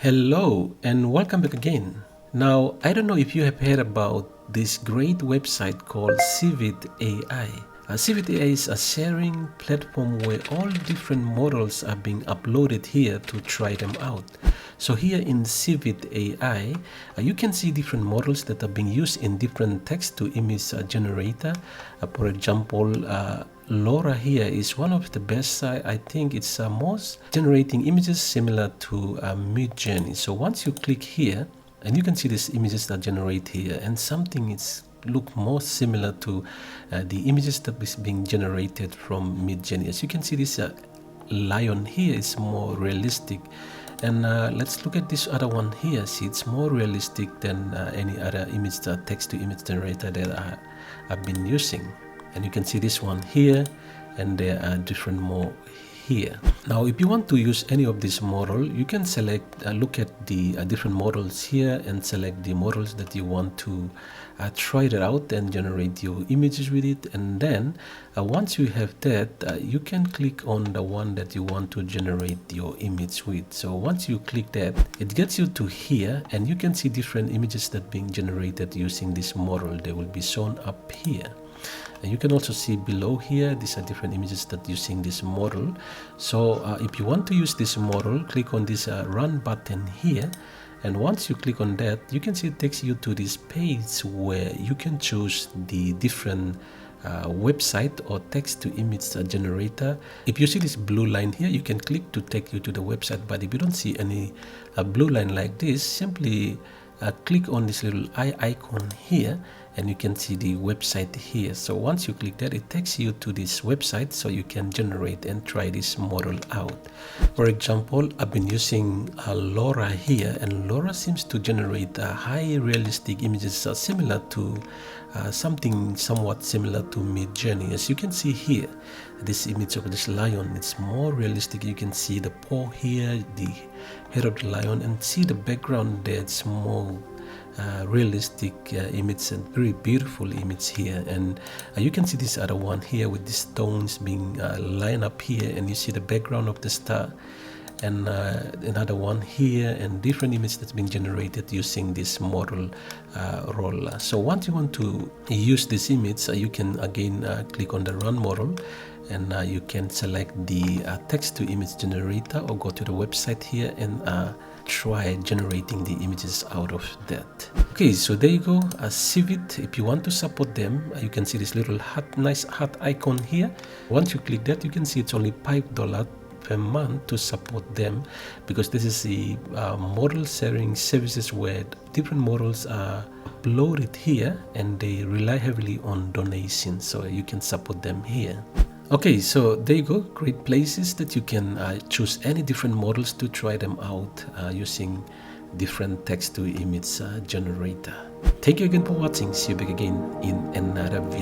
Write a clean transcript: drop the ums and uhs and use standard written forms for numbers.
Hello and welcome back again. Now, I don't know if you have heard about this great website called CVTA. CVTA is a sharing platform where all different models are being uploaded here to try them out. So here in CVTA, you can see different models that are being used in different text to image generator. For example, Laura here is one of the best. I think it's most generating images similar to Midjouney. So once you click here, and you can see these images that generate here, and something is look more similar to the images that is being generated from Midjourney. As you can see, this lion here is more realistic, and let's look at this other one here. See, it's more realistic than any other image text-to-image generator that I've been using. And you can see this one here, and there are different more here. Now, if you want to use any of this model, you can select, look at the different models here and select the models that you want to try it out and generate your images with it. And then once you have that, you can click on the one that you want to generate your image with. So once you click that, it gets you to here, and you can see different images that are being generated using this model. They will be shown up here. And you can also see below here, these are different images that using this model. So if you want to use this model, click on this run button here. And once you click on that, you can see it takes you to this page where you can choose the different website or text-to-image generator. If you see this blue line here, you can click to take you to the website. But if you don't see any blue line like this, simply click on this little eye icon here, and you can see the website here. So once you click that, it takes you to this website so you can generate and try this model out. For example, I've been using Laura here, and Laura seems to generate high realistic images similar to something somewhat similar to Midjourney. As you can see here, this image of this lion, it's more realistic. You can see the paw here, the head of the lion, and see the background there. It's more realistic image and very beautiful image here. And you can see this other one here with the stones being lined up here, and you see the background of the star, and another one here, and different image that's been generated using this model roller. So once you want to use this image, you can again click on the run model, and you can select the text-to-image generator, or go to the website here and try generating the images out of that. Okay, so there you go. Civit, if you want to support them, you can see this little nice heart icon here. Once you click that, you can see it's only $5 per month to support them, because this is the model sharing services where different models are uploaded here, and they rely heavily on donations, so you can support them here. Okay, so there you go. Great places that you can choose any different models to try them out using different text-to-image generator. Thank you again for watching. See you back again in another video.